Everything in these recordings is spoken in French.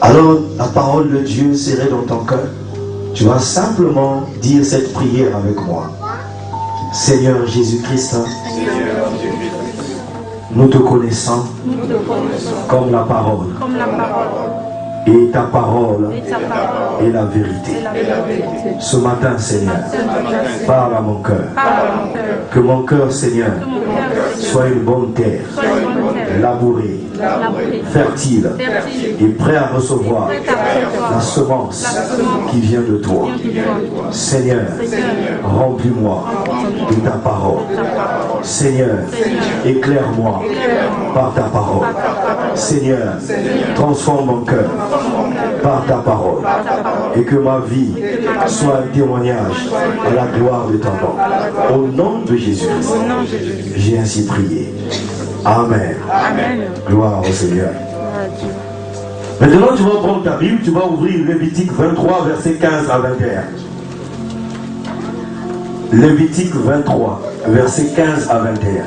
Alors la parole de Dieu serait dans ton cœur. Tu vas simplement dire cette prière avec moi. Seigneur Jésus-Christ, nous te connaissons comme la parole. Et ta parole est la vérité. Ce matin, Seigneur, parle à mon cœur. Que mon cœur, Seigneur, soit une bonne terre, labourée, fertile et prêt à recevoir la semence qui vient de toi. Seigneur, remplis-moi de ta parole. Seigneur, éclaire-moi par ta parole. Seigneur, transforme mon cœur par ta parole et que ma vie soit un témoignage à la gloire de ton nom. Au nom de Jésus-Christ, j'ai ainsi prié. Amen. Amen. Gloire au Seigneur. Maintenant, tu vas prendre ta Bible, tu vas ouvrir Lévitique 23, versets 15 à 21. Lévitique 23, versets 15 à 21.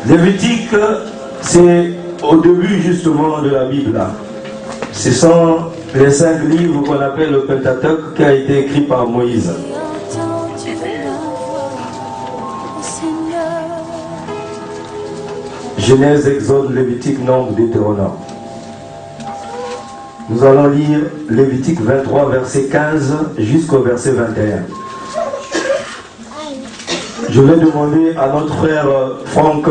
Lévitique, c'est au début justement de la Bible. Ce sont les 5 livres qu'on appelle le Pentateuque qui a été écrit par Moïse. Genèse, Exode, Lévitique, Nombre, Deutéronome. Nous allons lire Lévitique 23, verset 15 jusqu'au verset 21. Je vais demander à notre frère Franck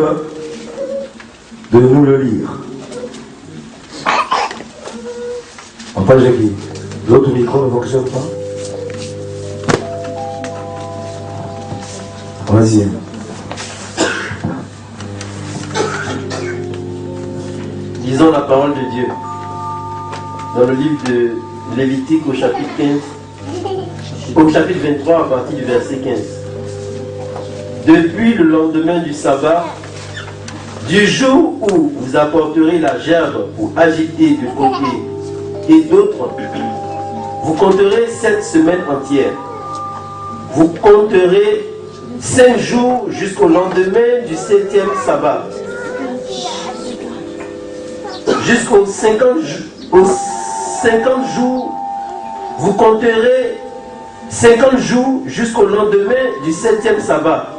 de nous le lire. Enfin, j'ai dit, l'autre micro ne fonctionne pas. Vas-y. Lisons la parole de Dieu dans le livre de Lévitique au chapitre 15, au chapitre 23 à partir du verset 15. Depuis le lendemain du sabbat, du jour où vous apporterez la gerbe pour agiter de côté et d'autre, vous compterez 7 semaines entières. Vous compterez 5 jours jusqu'au lendemain du 7e sabbat. Jusqu'aux 50 jours, vous compterez 50 jours jusqu'au lendemain du 7e sabbat.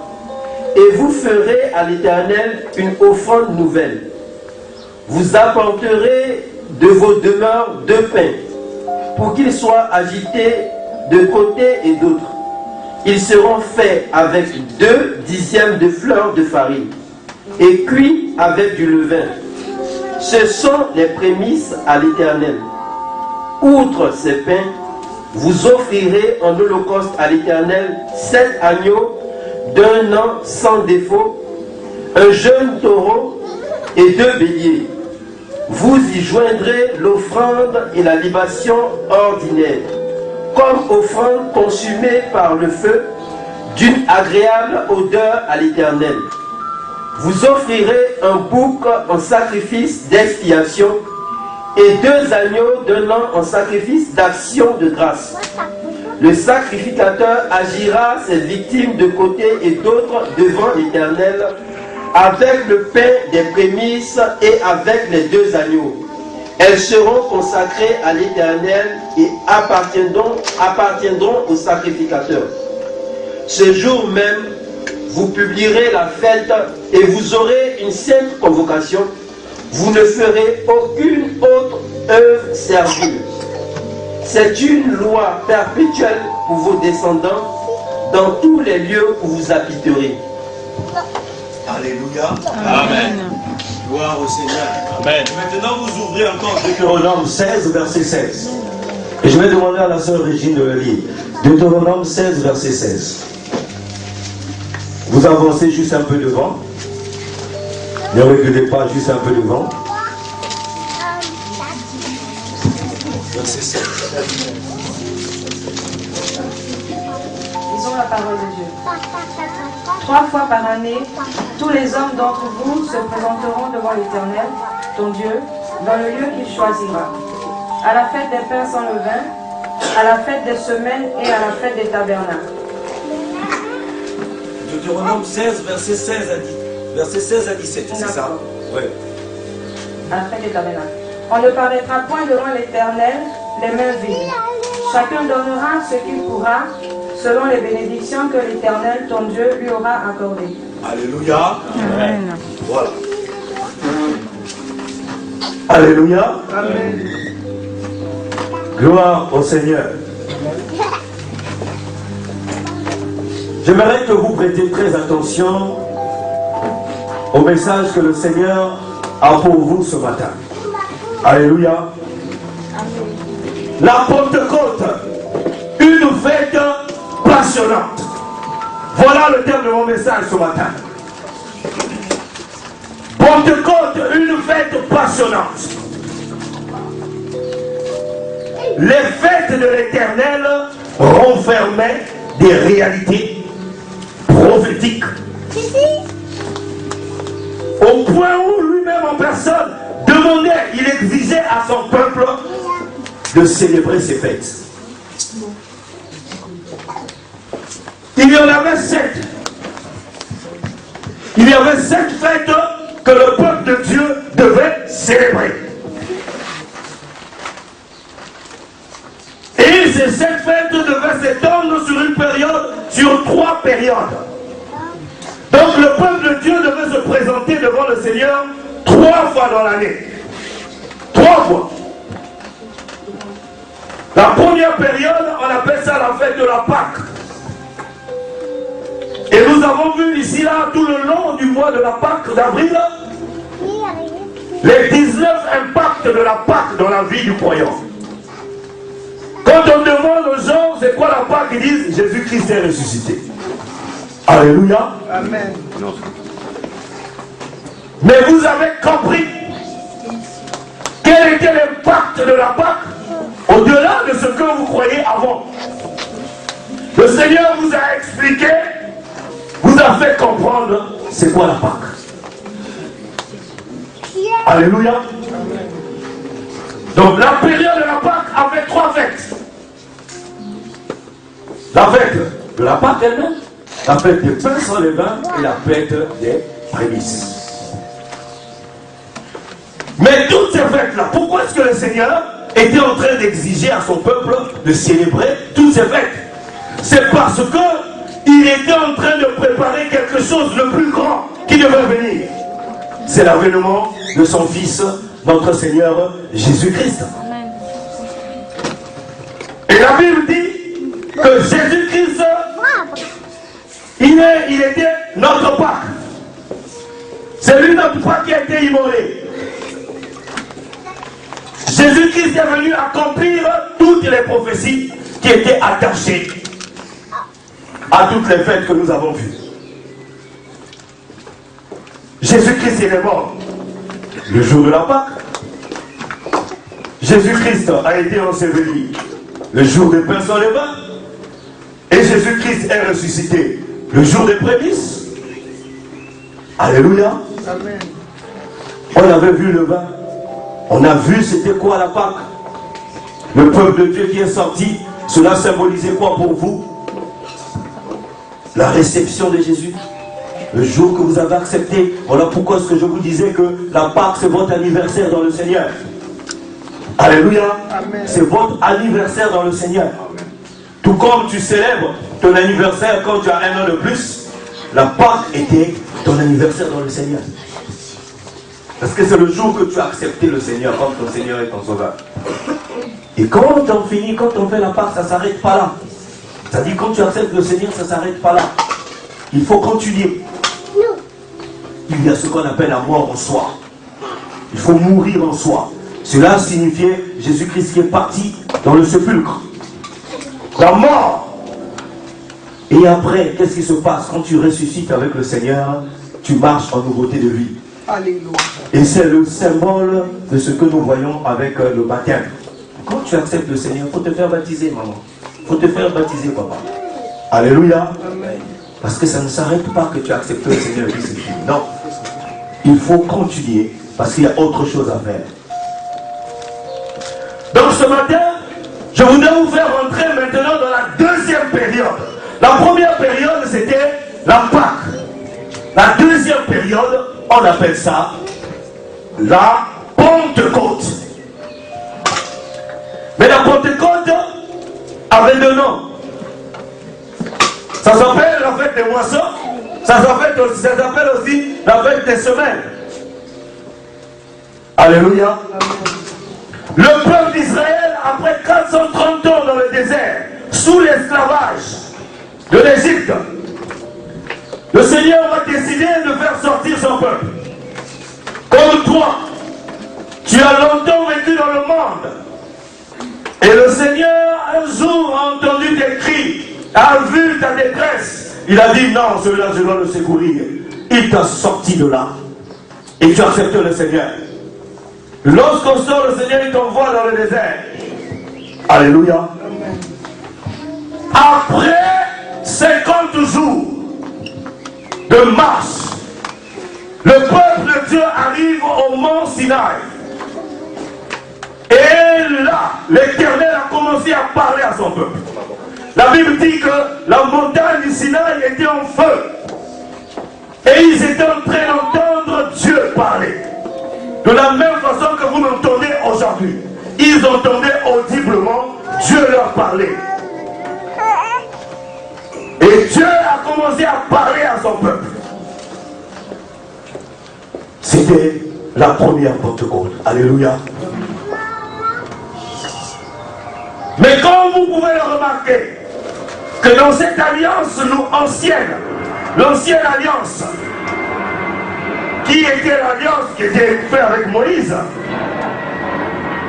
Et vous ferez à l'Éternel une offrande nouvelle. Vous apporterez de vos demeures 2 pains, pour qu'ils soient agités de côté et d'autre. Ils seront faits avec 2 dixièmes de fleur de farine, et cuits avec du levain. Ce sont les prémices à l'Éternel. Outre ces pains, vous offrirez en holocauste à l'Éternel 7 agneaux d'1 an sans défaut, un jeune taureau et 2 béliers. Vous y joindrez l'offrande et la libation ordinaire, comme offrande consumée par le feu, d'une agréable odeur à l'Éternel. Vous offrirez un bouc en sacrifice d'expiation et 2 agneaux d'1 an en sacrifice d'action de grâce. Le sacrificateur agira ses victimes de côté et d'autre devant l'Éternel avec le pain des prémices et avec les 2 agneaux. Elles seront consacrées à l'Éternel et appartiendront au sacrificateur. Ce jour même, vous publierez la fête et vous aurez une sainte convocation. Vous ne ferez aucune autre œuvre servile. C'est une loi perpétuelle pour vos descendants dans tous les lieux où vous habiterez. Alléluia. Amen. Gloire au Seigneur. Amen. Maintenant, vous ouvrez encore Deutéronome 16, verset 16. Et je vais demander à la sœur Régine de le lire. Deutéronome 16, verset 16. Vous avancez juste un peu devant. Ne reculez pas, juste un peu devant. Verset 16. Lisons la parole de Dieu. 3 fois par année, tous les hommes d'entre vous se présenteront devant l'Éternel, ton Dieu, dans le lieu qu'il choisira. À la fête des pains sans levain, à la fête des semaines et à la fête des tabernacles. Deutéronome 16, verset 16 à 17, c'est ça? Oui. À la fête des tabernacles. On ne paraîtra point devant l'Éternel les mains vides. Chacun donnera ce qu'il pourra, selon les bénédictions que l'Éternel, ton Dieu, lui aura accordées. Alléluia. Amen. Voilà. Alléluia. Amen. Gloire au Seigneur. J'aimerais que vous prêtiez très attention au message que le Seigneur a pour vous ce matin. Alléluia. La Pentecôte, une fête passionnante. Voilà le thème de mon message ce matin. Pentecôte, une fête passionnante. Les fêtes de l'Éternel renfermaient des réalités prophétiques. Au point où lui-même en personne demandait, il exigeait à son peuple de célébrer ces fêtes. Il y en avait 7. Il y avait 7 fêtes que le peuple de Dieu devait célébrer. Et ces 7 fêtes devaient s'étendre sur une période, sur 3 périodes. Donc le peuple de Dieu devait se présenter devant le Seigneur 3 fois dans l'année. 3 fois. La première période, on appelle ça la fête de la Pâque. Et nous avons vu ici, là, tout le long du mois de la Pâque d'avril, les 19 impacts de la Pâque dans la vie du croyant. Quand on demande aux gens c'est quoi la Pâque, ils disent Jésus-Christ est ressuscité. Alléluia. Amen. Mais vous avez compris quel était l'impact de la Pâque au-delà de ce que vous croyez avant. Le Seigneur vous a expliqué, vous a fait comprendre c'est quoi la Pâque. Alléluia. Donc la période de la Pâque avait 3 fêtes. La fête de la Pâque elle-même, la fête des pains sans levain et la fête des prémices. Mais toutes ces fêtes-là, pourquoi est-ce que le Seigneur était en train d'exiger à son peuple de célébrer toutes ces fêtes? C'est parce que il était en train de préparer quelque chose de plus grand qui devait venir. C'est l'avènement de son Fils, notre Seigneur Jésus-Christ. Et la Bible dit que Jésus-Christ, il était notre Pâque. C'est lui notre Pâque qui a été immolé. Jésus-Christ est venu accomplir toutes les prophéties qui étaient attachées à toutes les fêtes que nous avons vues. Jésus-Christ est mort le jour de la Pâque. Jésus-Christ a été enseveli le jour des pains sans levain. Et Jésus-Christ est ressuscité le jour des prémices. Alléluia. Amen. On avait vu le vin. On a vu c'était quoi la Pâque. Le peuple de Dieu qui est sorti, cela symbolisait quoi pour vous? La réception de Jésus. Le jour que vous avez accepté. Voilà pourquoi ce que je vous disais que la Pâque c'est votre anniversaire dans le Seigneur. Alléluia. C'est votre anniversaire dans le Seigneur. Tout comme tu célèbres ton anniversaire quand tu as 1 an de plus, la Pâque était ton anniversaire dans le Seigneur. Parce que c'est le jour que tu as accepté le Seigneur comme ton Seigneur et ton Sauveur. Et quand on finit, quand on fait la Pâque, ça ne s'arrête pas là. C'est-à-dire quand tu acceptes le Seigneur, ça ne s'arrête pas là. Il faut continuer. Il y a ce qu'on appelle la mort en soi. Il faut mourir en soi. Cela signifiait Jésus-Christ qui est parti dans le sépulcre. La mort. Et après, qu'est-ce qui se passe? Quand tu ressuscites avec le Seigneur, tu marches en nouveauté de vie. Alléluia. Et c'est le symbole de ce que nous voyons avec le baptême. Quand tu acceptes le Seigneur, il faut te faire baptiser, maman. Il faut te faire baptiser, papa. Alléluia. Amen. Parce que ça ne s'arrête pas que tu acceptes le Seigneur et que c'est fini. Non. Il faut continuer parce qu'il y a autre chose à faire. Donc ce matin, je voudrais vous faire rentrer périodes. La première période, c'était la Pâque. La deuxième période, on appelle ça la Pentecôte. Mais la Pentecôte avait deux noms. Ça s'appelle la fête des moissons. Ça s'appelle aussi la fête des semaines. Alléluia. Le peuple d'Israël, après 430 ans dans le désert, sous l'esclavage de l'Égypte, le Seigneur a décidé de faire sortir son peuple. Comme toi, tu as longtemps vécu dans le monde. Et le Seigneur, un jour, a entendu tes cris, a vu ta détresse. Il a dit, non, celui-là, je dois le secourir. Il t'a sorti de là. Et tu acceptes le Seigneur. Lorsqu'on sort, le Seigneur, il t'envoie dans le désert. Alléluia. Après 50 jours de marche, le peuple de Dieu arrive au mont Sinaï. Et là, l'Éternel a commencé à parler à son peuple. La Bible dit que la montagne du Sinaï était en feu. Et ils étaient en train d'entendre Dieu parler. De la même façon que vous m'entendez aujourd'hui. Ils entendaient audiblement Dieu leur parler. Et Dieu a commencé à parler à son peuple. C'était la première Pentecôte. Alléluia. Mais comme vous pouvez le remarquer, que dans cette alliance ancienne, l'ancienne alliance, qui était l'alliance qui était faite avec Moïse,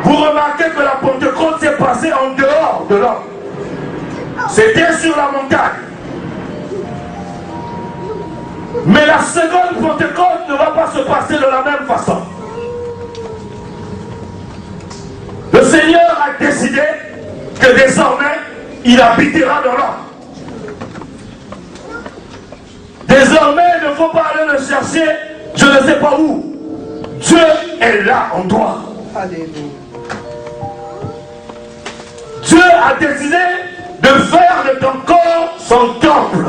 vous remarquez que la Pentecôte s'est passée en dehors de l'homme. C'était sur la montagne. Mais la seconde Pentecôte ne va pas se passer de la même façon. Le Seigneur a décidé que désormais, il habitera dans l'homme. Désormais, il ne faut pas aller le chercher, je ne sais pas où. Dieu est là en toi. Alléluia. Dieu a décidé de faire de ton corps son temple.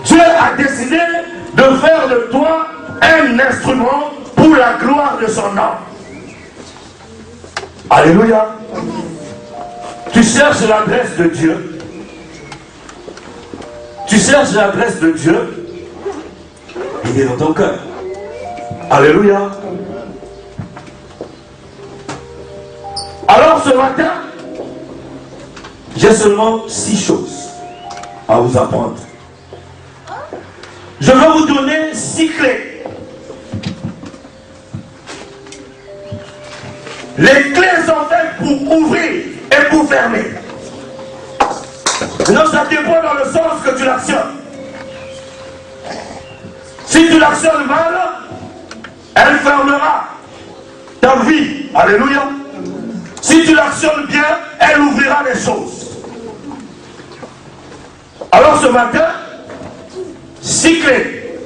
Dieu a décidé de faire de toi un instrument pour la gloire de son nom. Alléluia. Tu cherches l'adresse de Dieu. Tu cherches l'adresse de Dieu. Il est dans ton cœur. Alléluia. Alors ce matin, j'ai seulement 6 choses à vous apprendre. Je vais vous donner 6 clés. Les clés sont faites pour ouvrir et pour fermer. Non, ça dépend dans le sens que tu l'actionnes. Si tu l'actionnes mal, elle fermera ta vie. Alléluia. Si tu l'actionnes bien, elle ouvrira les choses. Alors ce matin, 6 clés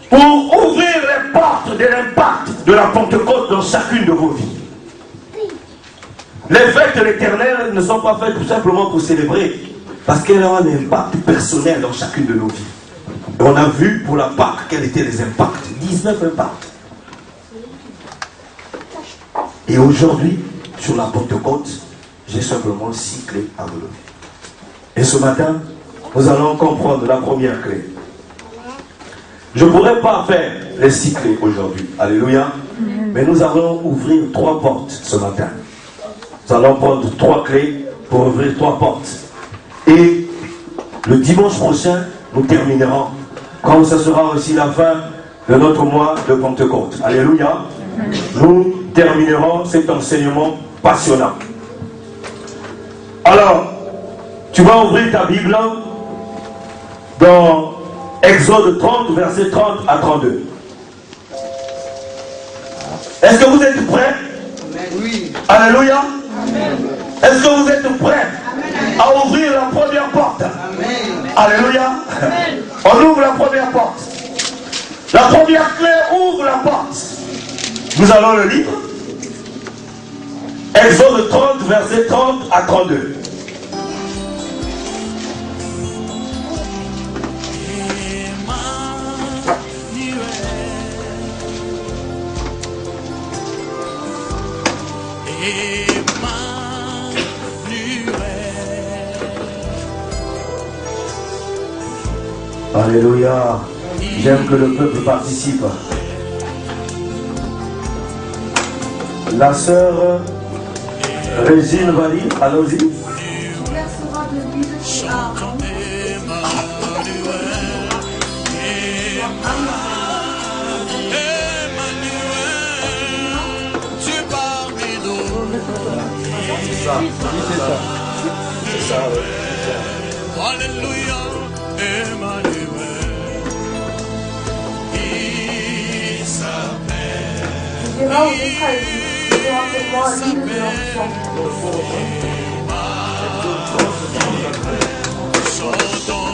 pour ouvrir les portes de l'impact de la Pentecôte dans chacune de vos vies. Les fêtes de l'Éternel ne sont pas faites tout simplement pour célébrer, parce qu'elles ont un impact personnel dans chacune de nos vies. Et on a vu pour la Pâque quels étaient les impacts. 19 impacts. Et aujourd'hui, sur la Pentecôte, j'ai simplement 6 clés à vous donner. Et ce matin, nous allons comprendre la première clé. Je ne pourrais pas faire les 6 clés aujourd'hui. Alléluia. Mais nous allons ouvrir 3 portes ce matin. Nous allons prendre 3 clés pour ouvrir 3 portes. Et le dimanche prochain, nous terminerons. Comme ce sera aussi la fin de notre mois de Pentecôte. Alléluia. Nous terminerons cet enseignement passionnant. Alors, tu vas ouvrir ta Bible dans Exode 30, verset 30 à 32. Est-ce que vous êtes prêts? Oui. Alléluia. Amen. Est-ce que vous êtes prêts à ouvrir la première porte? Amen. Alléluia. Amen. On ouvre la première porte. La première clé ouvre la porte. Nous allons le lire. Exode 30, verset 30 à 32. Alléluia. J'aime que le peuple participe. La sœur Régine va lire. Allons-y. Tu verseras de l'huile sur Aaron. C'est ça, oui. Alléluia, Emmanuel. Il s'appelle. Tu diras aux Israélites, fais pour moi l'huile de l'onction.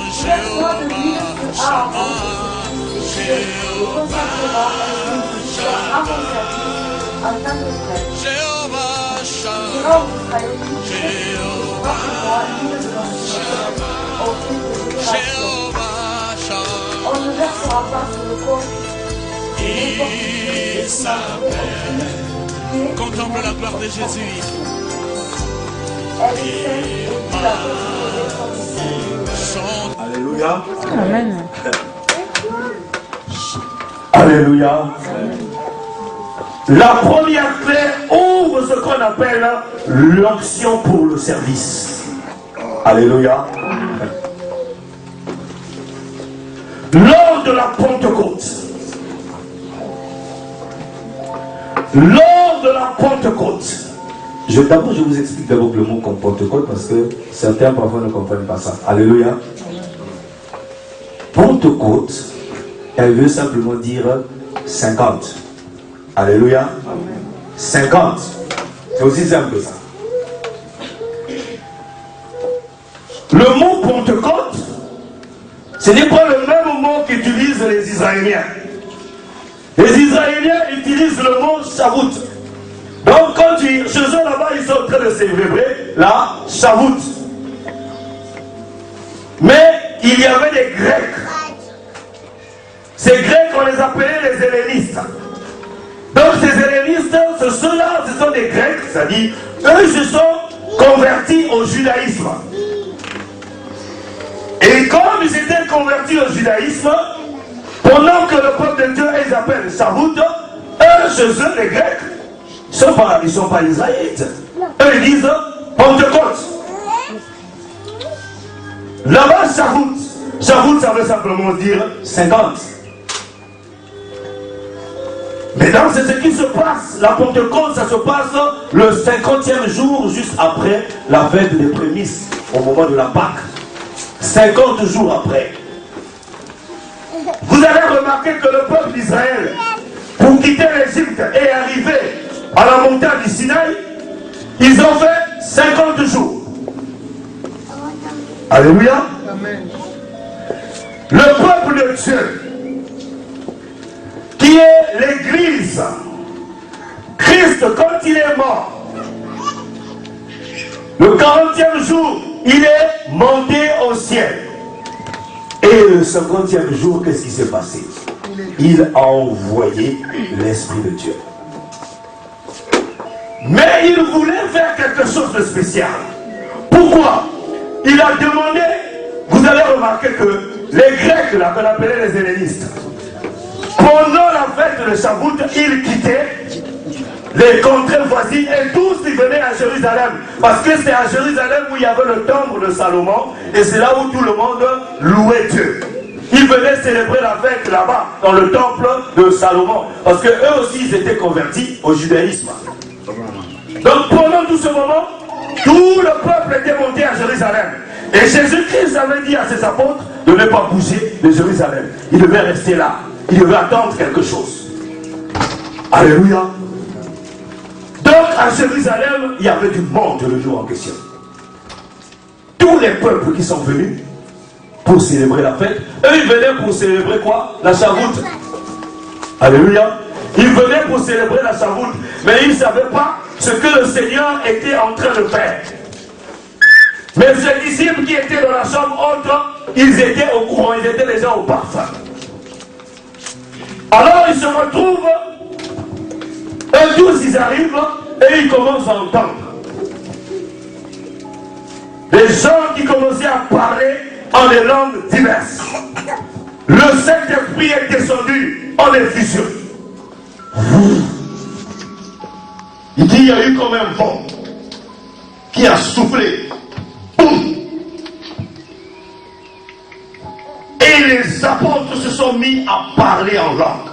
Tu verseras de l'huile sur Aaron. Et tu le consacreras à mon service, afin de frère. Jéhovah Tu Shalom. diras aux Israélites, fais pour moi l'huile de l'onction. Au fil de génération. Jéhovah Shalom. On ne versera pas sur le corps. Il s'appelle. Contemple la gloire de Jésus. Elle est sainte et tu la peux Chante. Alléluia. Amen. Alléluia. La première clé ouvre ce qu'on appelle l'onction pour le service. Alléluia. Lors de la Pentecôte, d'abord je vous explique d'abord le mot comme Pentecôte parce que certains parfois ne comprennent pas ça. Alléluia. Pentecôte, elle veut simplement dire 50. Alléluia. 50. C'est aussi simple que ça. Le mot Pentecôte, ce n'est pas le même mot qu'utilisent les Israéliens. Les Israéliens utilisent le mot Shavuot. Donc quand chez eux là-bas, ils sont en train de célébrer la Shavuot. Mais il y avait des Grecs. Ces Grecs, on les appelait les hellénistes. Donc ces hellénistes, ce sont des Grecs, c'est-à-dire, eux se sont convertis au judaïsme. Et comme ils étaient convertis au judaïsme, pendant que le peuple de Dieu, ils appellent Shavuot, eux, chez eux, les Grecs, ils ne sont pas israélites. Eux, ils disent Pentecôte. Là-bas, Shavuot, ça veut simplement dire 50. Maintenant, c'est ce qui se passe. La Pentecôte, ça se passe le 50e jour, juste après la fête des prémices, au moment de la Pâque. 50 jours après. Vous avez remarqué que le peuple d'Israël, pour quitter l'Égypte et arriver à la montagne du Sinaï, ils ont fait 50 jours. Alléluia. Amen. Le peuple de Dieu, qui est l'Église, Christ, quand il est mort, le 40e jour, il est monté au ciel. Et le 50e jour, qu'est-ce qui s'est passé? Il a envoyé l'Esprit de Dieu. Mais il voulait faire quelque chose de spécial. Pourquoi? Il a demandé, vous allez remarquer que les Grecs, là, qu'on appelait les hellénistes, pendant la fête de Shavuot, ils quittaient les contrées voisines et tous ils venaient à Jérusalem. Parce que c'est à Jérusalem où il y avait le temple de Salomon et c'est là où tout le monde louait Dieu. Ils venaient célébrer la fête là-bas, dans le temple de Salomon. Parce que eux aussi, ils étaient convertis au judaïsme. Donc pendant tout ce moment, tout le peuple était monté à Jérusalem. Et Jésus-Christ avait dit à ses apôtres de ne pas bouger de Jérusalem. Il devait rester là. Il devait attendre quelque chose. Alléluia. Donc à Jérusalem, il y avait du monde le jour en question. Tous les peuples qui sont venus pour célébrer la fête, eux ils venaient pour célébrer quoi? La Shavuot. Alléluia. Ils venaient pour célébrer la Shavuot, mais ils ne savaient pas ce que le Seigneur était en train de faire. Mais ses disciples qui étaient dans la chambre haute, ils étaient au courant, ils étaient déjà au parfum. Alors ils se retrouvent, eux tous ils arrivent et ils commencent à entendre des gens qui commençaient à parler en des langues diverses. Le Saint-Esprit est descendu en effusion. Il dit, il y a eu comme un vent qui a soufflé. Boum. Et les apôtres se sont mis à parler en langue.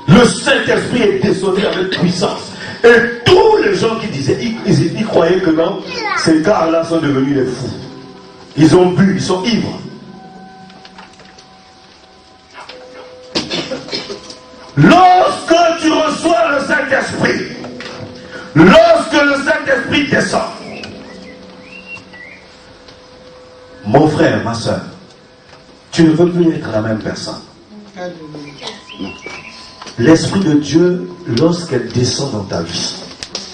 Le Saint-Esprit est descendu avec puissance. Et tous les gens qui disaient, ils croyaient que non, ces gars-là sont devenus des fous. Ils ont bu, ils sont ivres. Lorsque tu reçois le Saint-Esprit, lorsque le Saint-Esprit descend, mon frère, ma soeur, tu ne veux plus être la même personne. L'Esprit de Dieu, lorsqu'elle descend dans ta vie,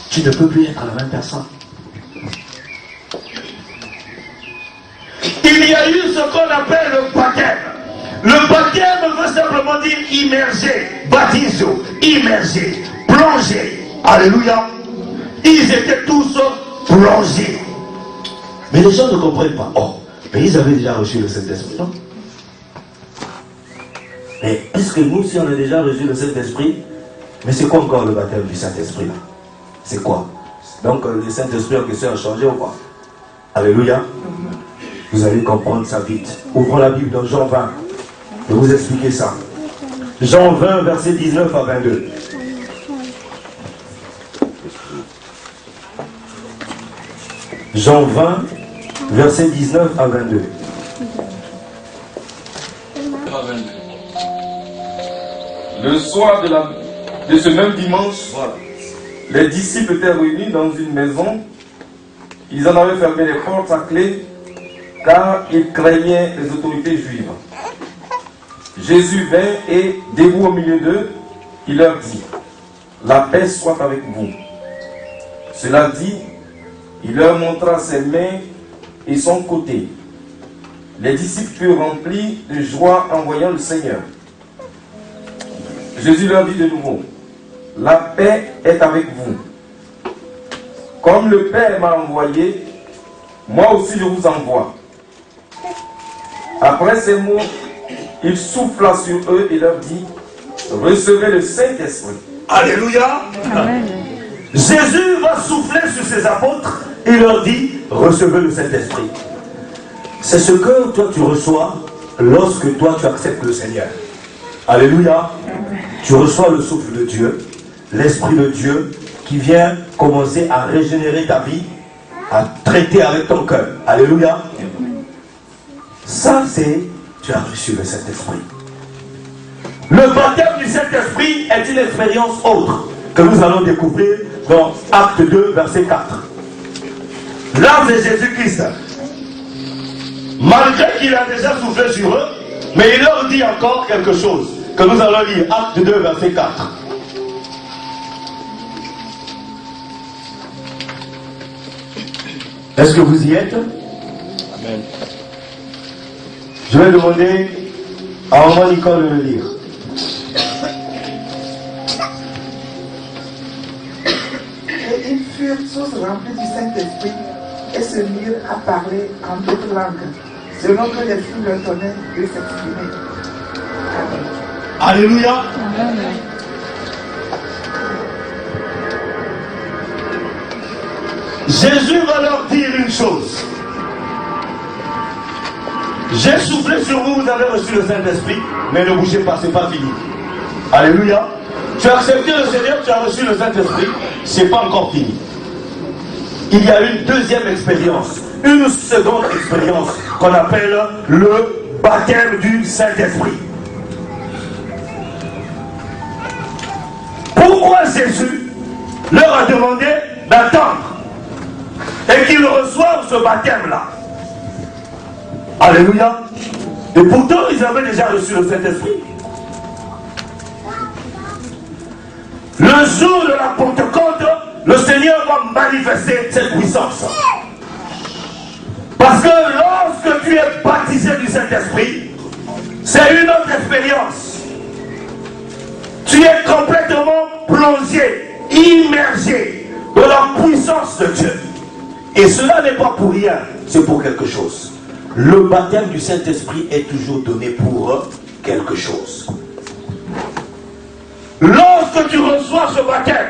tu ne peux plus être la même personne. Il y a eu ce qu'on appelle le baptême. Le baptême veut simplement dire immerger, baptizo, immerger, plonger. Alléluia. Ils étaient tous plongés. Mais les gens ne comprennent pas. Oh, mais ils avaient déjà reçu le Saint-Esprit, non? Mais puisque nous, si on a déjà reçu le Saint-Esprit, mais c'est quoi encore le baptême du Saint-Esprit là? C'est quoi? Donc le Saint-Esprit en question a changé ou pas? Alléluia. Vous allez comprendre ça vite. Ouvrons la Bible dans Jean 20. Je vais vous expliquer ça. Jean 20, versets 19 à 22. Jean 20, versets 19 à 22. Le soir de ce même dimanche, les disciples étaient réunis dans une maison. Ils en avaient fermé les portes à clé, car ils craignaient les autorités juives. Jésus vint et, debout au milieu d'eux, il leur dit, « La paix soit avec vous. » Cela dit, il leur montra ses mains et son côté. Les disciples furent remplis de joie en voyant le Seigneur. Jésus leur dit de nouveau, « La paix est avec vous. Comme le Père m'a envoyé, moi aussi je vous envoie. » Après ces mots, il souffla sur eux et leur dit, « Recevez le Saint-Esprit. » Alléluia. Amen. Jésus va souffler sur ses apôtres et leur dit, « Recevez le Saint-Esprit. » C'est ce que toi tu reçois lorsque toi tu acceptes le Seigneur. Alléluia. Tu reçois le souffle de Dieu, l'Esprit de Dieu qui vient commencer à régénérer ta vie, à traiter avec ton cœur. Alléluia. Ça c'est, tu as reçu le Saint-Esprit. Le baptême du Saint-Esprit est une expérience autre que nous allons découvrir dans Acte 2, verset 4. Là c'est Jésus-Christ. Malgré qu'il a déjà soufflé sur eux, mais il leur dit encore quelque chose que nous allons lire. Acte 2, verset 4. Est-ce que vous y êtes? Amen. Je vais demander à maman Nicole de le lire. Et ils furent tous remplis du Saint-Esprit et se mirent à parler en d'autres langues, selon que l'Esprit leur donnait de s'exprimer. Amen. Alléluia. Amen. Jésus va leur dire une chose. J'ai soufflé sur vous, vous avez reçu le Saint-Esprit, mais ne bougez pas, c'est pas fini. Alléluia. Tu as accepté le Seigneur, tu as reçu le Saint-Esprit, c'est pas encore fini. Il y a une deuxième expérience, une seconde expérience qu'on appelle le baptême du Saint-Esprit. Pourquoi Jésus leur a demandé d'attendre et qu'ils reçoivent ce baptême-là? Alléluia. Et pourtant, ils avaient déjà reçu le Saint-Esprit. Le jour de la Pentecôte, le Seigneur va manifester cette puissance. Parce que lorsque tu es baptisé du Saint-Esprit, c'est une autre expérience. Tu es complètement plongé, immergé dans la puissance de Dieu. Et cela n'est pas pour rien, c'est pour quelque chose. Le baptême du Saint-Esprit est toujours donné pour quelque chose. Lorsque tu reçois ce baptême,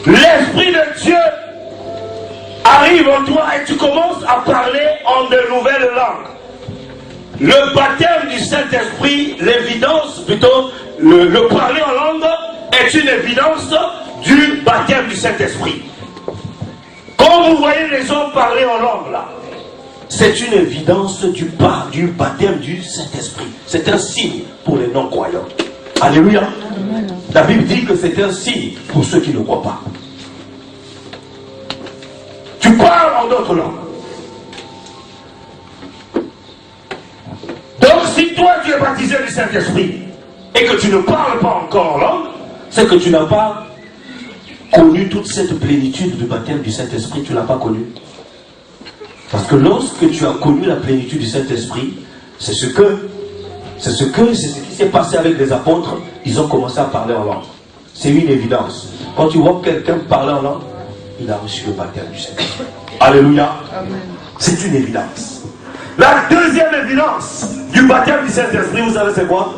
l'Esprit de Dieu arrive en toi et tu commences à parler en de nouvelles langues. Le baptême du Saint-Esprit, l'évidence, plutôt, le parler en langue est une évidence du baptême du Saint-Esprit. Quand vous voyez les gens parler en langue là, c'est une évidence du baptême du Saint-Esprit. C'est un signe pour les non-croyants. Alléluia. La Bible dit que c'est un signe pour ceux qui ne croient pas. Tu parles en d'autres langues. Donc si toi tu es baptisé du Saint-Esprit et que tu ne parles pas encore en langue, c'est que tu n'as pas connu toute cette plénitude du baptême du Saint-Esprit, tu ne l'as pas connu. Parce que lorsque tu as connu la plénitude du Saint-Esprit, c'est ce qui s'est passé avec les apôtres, ils ont commencé à parler en langue. C'est une évidence. Quand tu vois quelqu'un parler en langue, il a reçu le baptême du Saint-Esprit. Alléluia. C'est une évidence. La deuxième évidence du baptême du Saint-Esprit, vous savez c'est quoi?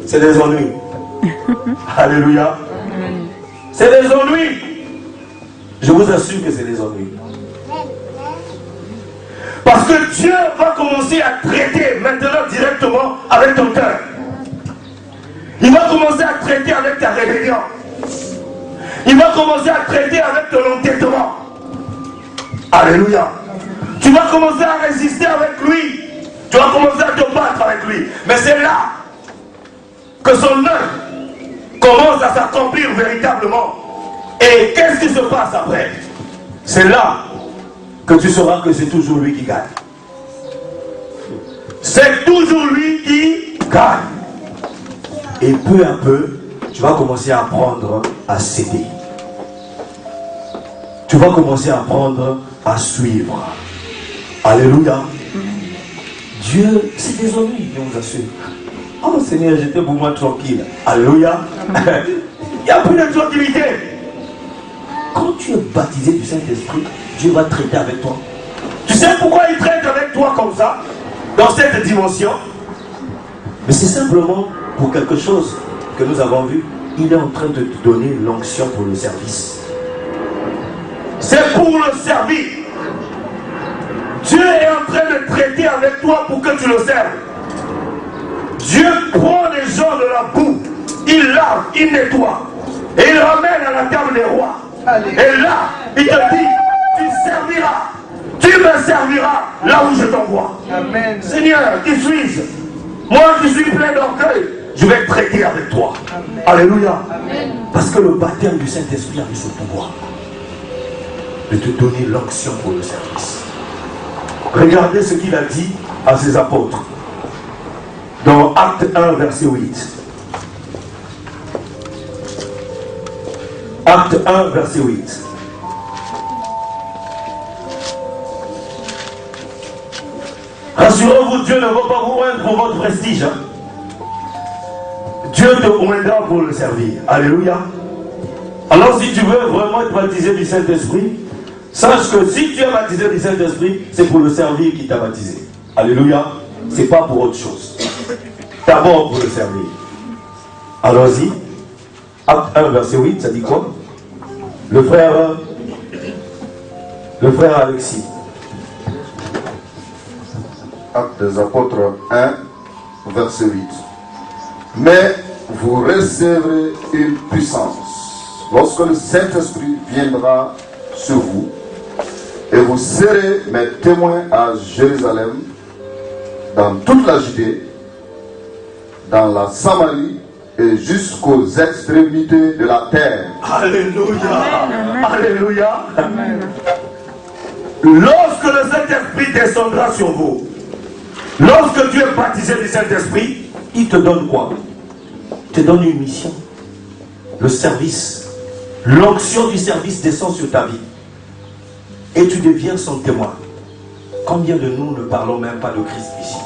C'est des ennuis. Alléluia. C'est des ennuis. Je vous assure que c'est des ennuis. Parce que Dieu va commencer à traiter maintenant directement avec ton cœur. Il va commencer à traiter avec ta rébellion. Il va commencer à traiter avec ton entêtement. Alléluia. Tu vas commencer à résister avec lui. Tu vas commencer à te battre avec lui. Mais c'est là que son œuvre commence à s'accomplir véritablement. Et qu'est-ce qui se passe après? C'est là que tu sauras que c'est toujours lui qui gagne. C'est toujours lui qui gagne. Et peu à peu, tu vas commencer à apprendre à céder. Tu vas commencer à apprendre à suivre. Alléluia. Dieu, c'est des ennuis, je vous assure. Oh Seigneur, j'étais pour moi tranquille. Alléluia. Il n'y a plus de tranquillité. Quand tu es baptisé du Saint-Esprit, Dieu va traiter avec toi. Tu sais pourquoi il traite avec toi comme ça, dans cette dimension? Mais c'est simplement pour quelque chose que nous avons vu. Il est en train de te donner l'onction pour le service. C'est pour le servir. Dieu est en train de traiter avec toi pour que tu le serves. Dieu prend les gens de la boue, il lave, il nettoie, et il ramène à la table des rois. Et là, il te dit, tu serviras, tu me serviras là où je t'envoie. Seigneur, qui suis-je? Moi qui suis plein d'orgueil, je vais traiter avec toi. Amen. Alléluia. Amen. Parce que le baptême du Saint-Esprit a eu ce pouvoir de te donner l'onction pour le service. Regardez ce qu'il a dit à ses apôtres dans Acte 1, verset 8. Acte 1, verset 8. Rassurez-vous, Dieu ne va pas vous oindre pour votre prestige. Hein? Dieu te oindra pour le servir. Alléluia. Alors si tu veux vraiment être baptisé du Saint-Esprit, sache que si tu es baptisé du Saint-Esprit, c'est pour le servir qui t'a baptisé. Alléluia. C'est pas pour autre chose. D'abord pour le servir. Allons-y. Acte 1, verset 8, ça dit quoi? Le frère Alexis. Actes des Apôtres 1, verset 8. Mais vous recevrez une puissance lorsque le Saint-Esprit viendra sur vous, et vous serez mes témoins à Jérusalem, dans toute la Judée, dans la Samarie et jusqu'aux extrémités de la terre. Alléluia. Amen. Alléluia. Amen. Lorsque le Saint-Esprit descendra sur vous, lorsque tu es baptisé du Saint-Esprit, il te donne quoi? Il te donne une mission, le service. L'onction du service descend sur ta vie. Et tu deviens son témoin. Combien de nous ne parlons même pas de Christ ici?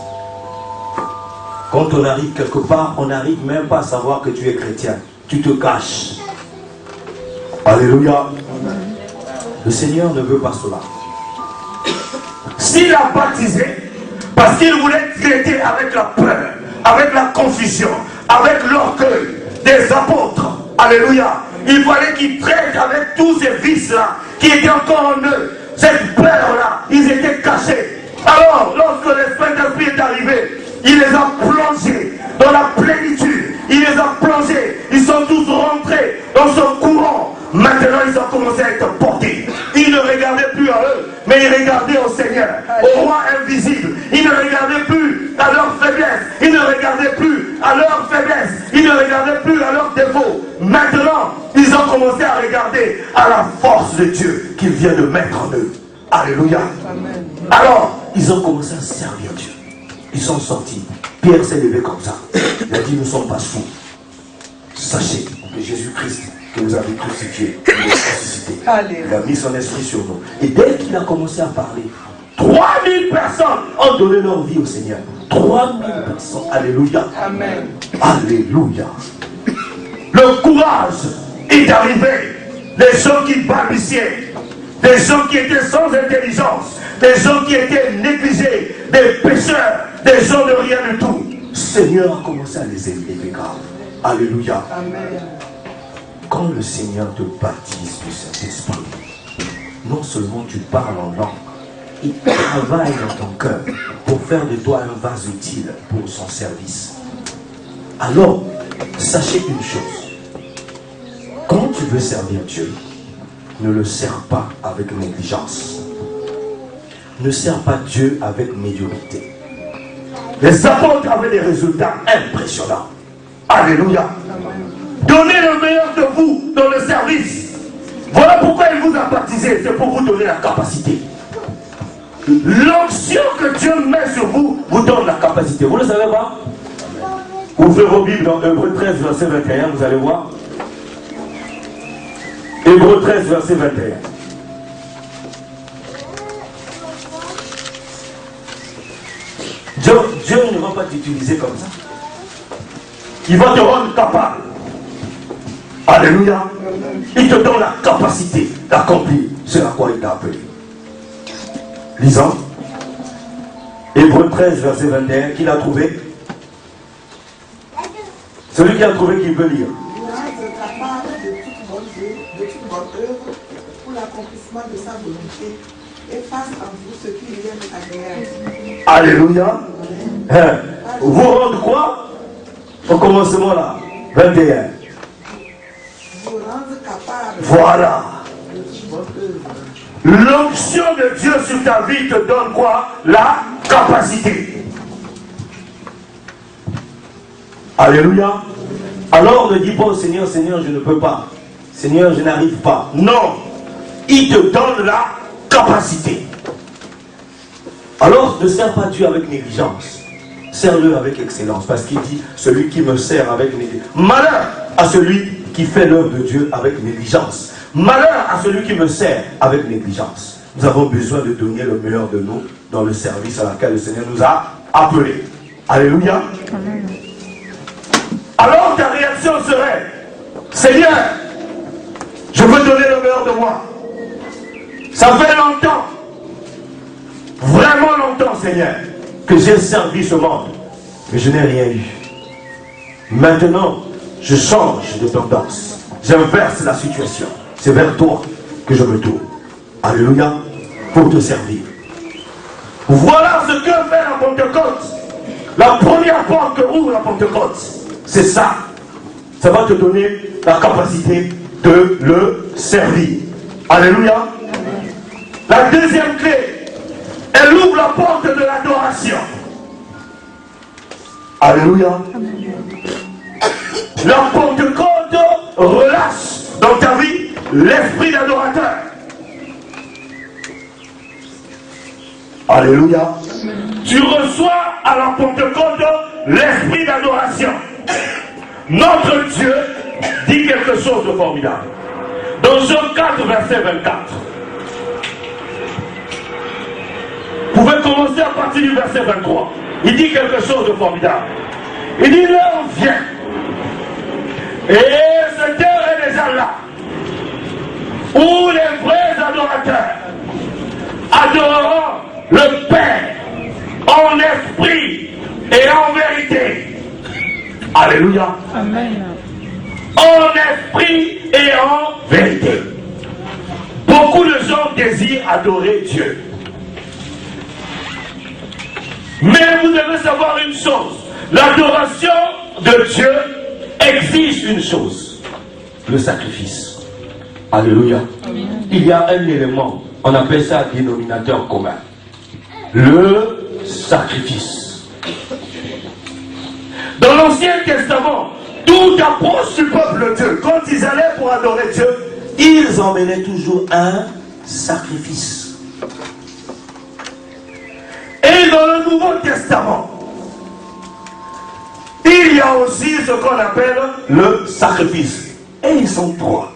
Quand on arrive quelque part, on n'arrive même pas à savoir que tu es chrétien. Tu te caches. Alléluia. Le Seigneur ne veut pas cela. S'il a baptisé, parce qu'il voulait traiter avec la peur, avec la confusion, avec l'orgueil des apôtres, alléluia, il fallait qu'il traite avec tous ces vices-là qui étaient encore en eux, cette peur-là, ils étaient cachés. Alors, lorsque l'Esprit est arrivé, il les a plongés dans la plénitude, il les a plongés, ils sont tous rentrés dans ce courant. Maintenant, ils ont commencé à être portés. Ils ne regardaient plus à eux, mais ils regardaient au Seigneur, au roi invisible. Ils ne regardaient plus à leur faiblesse, ils ne regardaient plus à leur faiblesse, ils ne regardaient plus à leurs défauts. Maintenant, ils ont commencé à regarder à la force de Dieu qu'il vient de mettre en eux. Alléluia. Amen. Alors, ils ont commencé à servir Dieu. Ils sont sortis. Pierre s'est levé comme ça. Il a dit, nous ne sommes pas fous. Sachez que Jésus-Christ, que vous avez crucifié, il est ressuscité. Il a mis son esprit sur nous. Et dès qu'il a commencé à parler, 3000 personnes ont donné leur vie au Seigneur. 3000 personnes. Alléluia. Amen. Alléluia. Le courage est arrivé. Les gens qui balbutiaient, des gens qui étaient sans intelligence, des gens qui étaient négligés, des pécheurs, des gens de rien du tout. Le Seigneur a commencé à les élever grave. Alléluia. Amen. Quand le Seigneur te baptise du Saint-Esprit, non seulement tu parles en langue, il travaille dans ton cœur pour faire de toi un vase utile pour son service. Alors, sachez une chose. Quand tu veux servir Dieu, ne le sers pas avec négligence. Ne sers pas Dieu avec médiocrité. Les apôtres avaient des résultats impressionnants. Alléluia. Donnez le meilleur de vous dans le service. Voilà pourquoi il vous a baptisé. C'est pour vous donner la capacité. L'onction que Dieu met sur vous, vous donne la capacité. Vous ne le savez pas? Ouvrez vos Bibles dans Hébreux 13, verset 21, vous allez voir. Hébreux 13, verset 21. Dieu ne va pas t'utiliser comme ça. Il va te rendre capable. Alléluia. Il te donne la capacité d'accomplir ce à quoi il t'a appelé. Lisons. Hébreux 13, verset 21. Qui l'a trouvé? Celui qui a trouvé, qui peut lire. Pour l'accomplissement de sa volonté et fasse en vous ce qui lui est agréable. Alléluia. Vous rendre quoi? Au commencement là, 21. Vous rendre capable. Voilà. L'onction de Dieu sur ta vie te donne quoi? La capacité. Alléluia. Alors ne dis pas au Seigneur, Seigneur, je ne peux pas. Seigneur, je n'arrive pas. Non. Il te donne la capacité. Alors ne sers pas Dieu avec négligence. Sers-le avec excellence. Parce qu'il dit, celui qui me sert avec négligence. Malheur à celui qui fait l'œuvre de Dieu avec négligence. Malheur à celui qui me sert avec négligence. Nous avons besoin de donner le meilleur de nous dans le service à laquelle le Seigneur nous a appelés. Alléluia. Amen. Alors ta réaction serait, Seigneur, je veux donner le meilleur de moi. Ça fait longtemps, vraiment longtemps, Seigneur, que j'ai servi ce monde, mais je n'ai rien eu. Maintenant, je change de tendance. J'inverse la situation. C'est vers toi que je me tourne. Alléluia, pour te servir. Voilà ce que fait la Pentecôte. La première porte que ouvre la Pentecôte, c'est ça. Ça va te donner la capacité de le servir. Alléluia. La deuxième clé, elle ouvre la porte de l'adoration. Alléluia. La Pentecôte relâche dans ta vie l'esprit d'adorateur. Alléluia. Tu reçois à la Pentecôte l'esprit d'adoration. Notre Dieu dit quelque chose de formidable. Dans Jean 4, verset 24. Vous pouvez commencer à partir du verset 23. Il dit quelque chose de formidable. Il dit l'heure vient. Et cette heure est déjà là. Où les vrais adorateurs adoreront le Père en esprit et en vérité. Alléluia. Amen. En esprit et en vérité. Beaucoup de gens désirent adorer Dieu. Mais vous devez savoir une chose. L'adoration de Dieu exige une chose. Le sacrifice. Alléluia. Amen. Il y a un élément, on appelle ça un dénominateur commun. Le sacrifice. Dans l'Ancien Testament, toute approche du peuple de Dieu, quand ils allaient pour adorer Dieu, ils emmenaient toujours un sacrifice. Et dans le Nouveau Testament, il y a aussi ce qu'on appelle le sacrifice. Et ils sont trois.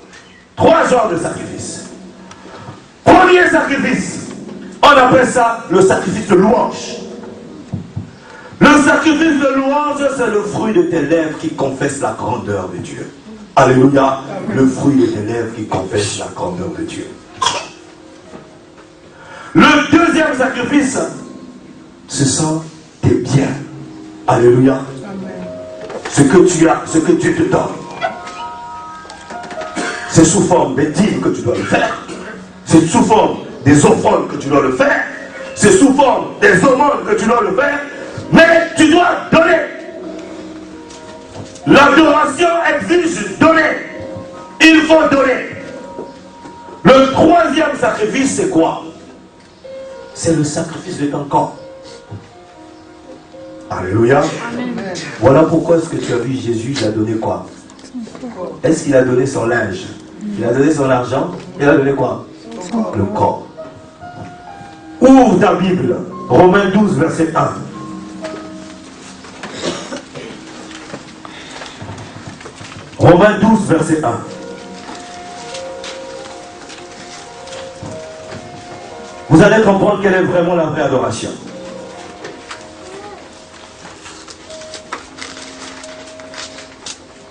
Trois genres de sacrifices. Premier sacrifice, on appelle ça le sacrifice de louange. Le sacrifice de louange, c'est le fruit de tes lèvres qui confesse la grandeur de Dieu. Alléluia. Le fruit de tes lèvres qui confesse la grandeur de Dieu. Le deuxième sacrifice, ce sont tes biens. Alléluia. Ce que tu as, ce que Dieu te donne. C'est sous forme des dîmes que tu dois le faire. C'est sous forme des offrandes que tu dois le faire. C'est sous forme des aumônes que tu dois le faire. Mais tu dois donner. L'adoration exige donner. Il faut donner. Le troisième sacrifice, c'est quoi? C'est le sacrifice de ton corps. Alléluia. Amen. Voilà pourquoi est-ce que tu as vu Jésus, il a donné quoi? Est-ce qu'il a donné son linge? Il a donné son argent? Il a donné quoi? Le corps. Ouvre ta Bible. Romains 12, verset 1. Romains 12, verset 1. Vous allez comprendre quelle est vraiment la vraie adoration.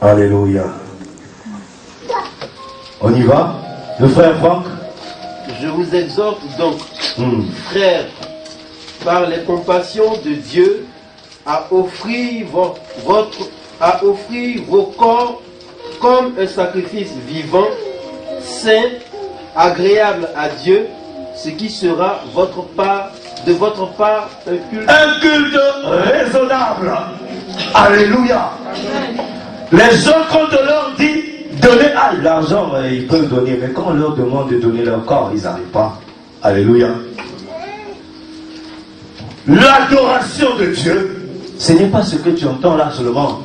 Alléluia. On y va? Le frère Franck? Je vous exhorte donc, frères, par les compassions de Dieu, à offrir vos corps comme un sacrifice vivant, saint, agréable à Dieu, ce qui sera de votre part un culte raisonnable. Alléluia. Les gens, quand on leur dit donner, l'argent, ils peuvent donner, mais quand on leur demande de donner leur corps, ils n'arrivent pas. Alléluia. L'adoration de Dieu, ce n'est pas ce que tu entends là seulement.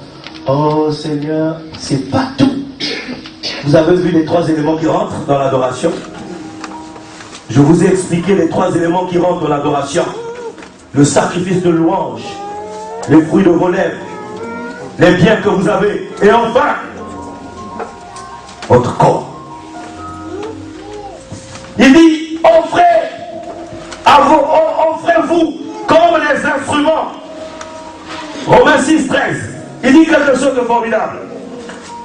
Oh Seigneur, c'est pas tout. Vous avez vu les trois éléments qui rentrent dans l'adoration? Je vous ai expliqué les trois éléments qui rentrent dans l'adoration. Le sacrifice de louange, les fruits de vos lèvres, les biens que vous avez, et enfin, votre corps. Il dit, offrez-vous comme les instruments. Romains 6, 13. Il dit quelque chose de formidable.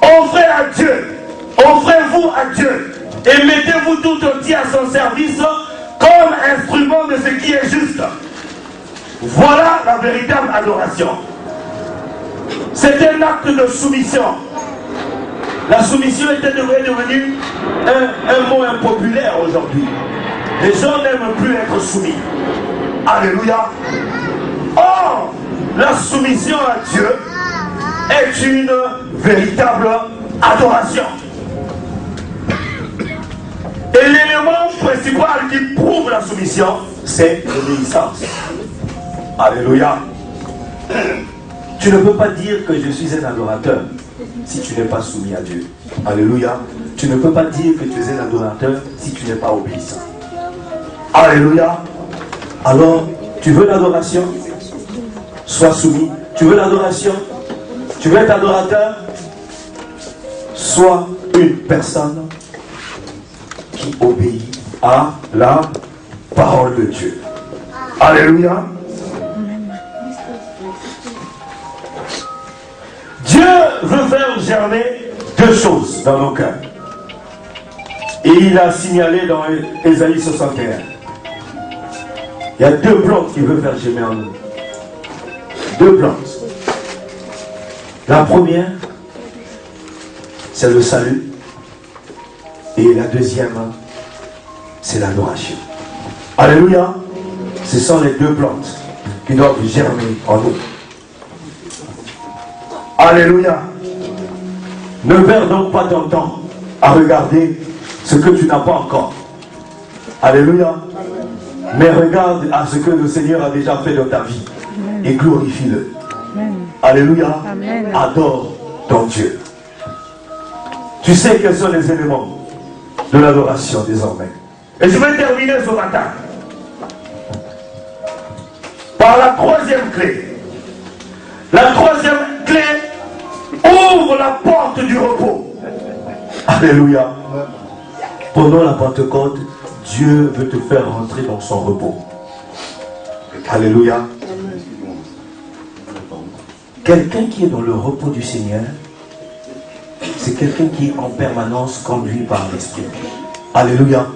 Offrez à Dieu, offrez-vous à Dieu, et mettez-vous tout entier à son service comme instrument de ce qui est juste. Voilà la véritable adoration. C'est un acte de soumission. La soumission était devenue un mot impopulaire aujourd'hui. Les gens n'aiment plus être soumis. Alléluia. Or, la soumission à Dieu est une véritable adoration. Et l'élément principal qui prouve la soumission, c'est l'obéissance. Alléluia. Tu ne peux pas dire que je suis un adorateur si tu n'es pas soumis à Dieu. Alléluia. Tu ne peux pas dire que tu es un adorateur si tu n'es pas obéissant. Alléluia. Alors, tu veux l'adoration? Sois soumis. Tu veux l'adoration? Tu veux être adorateur? Sois une personne qui obéit à la parole de Dieu. Alléluia. Dieu veut faire germer deux choses dans nos cœurs. Et il a signalé dans Ésaïe 61. Il y a deux plantes qu'il veut faire germer en nous. Deux plantes. La première, c'est le salut. Et la deuxième, c'est l'adoration. Alléluia. Ce sont les deux plantes qui doivent germer en nous. Alléluia. Ne perds donc pas ton temps à regarder ce que tu n'as pas encore. Alléluia. Mais regarde à ce que le Seigneur a déjà fait dans ta vie et glorifie-le. Alléluia. Adore ton Dieu. Tu sais quels sont les éléments de l'adoration désormais. Et je vais terminer ce matin par la troisième clé. La troisième clé ouvre la porte du repos. Alléluia. Pendant la Pentecôte, Dieu veut te faire rentrer dans son repos. Alléluia. Quelqu'un qui est dans le repos du Seigneur, c'est quelqu'un qui est en permanence conduit par l'Esprit. Alléluia.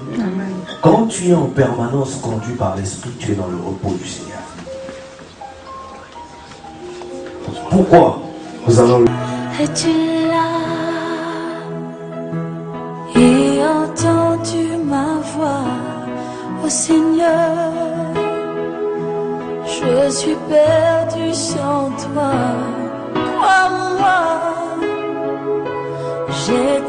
Quand tu es en permanence conduit par l'Esprit, tu es dans le repos du Seigneur. Pourquoi nous allons... Es-tu là et entendu ma voix, ô Seigneur? Je suis perdu sans toi, crois-moi, j'ai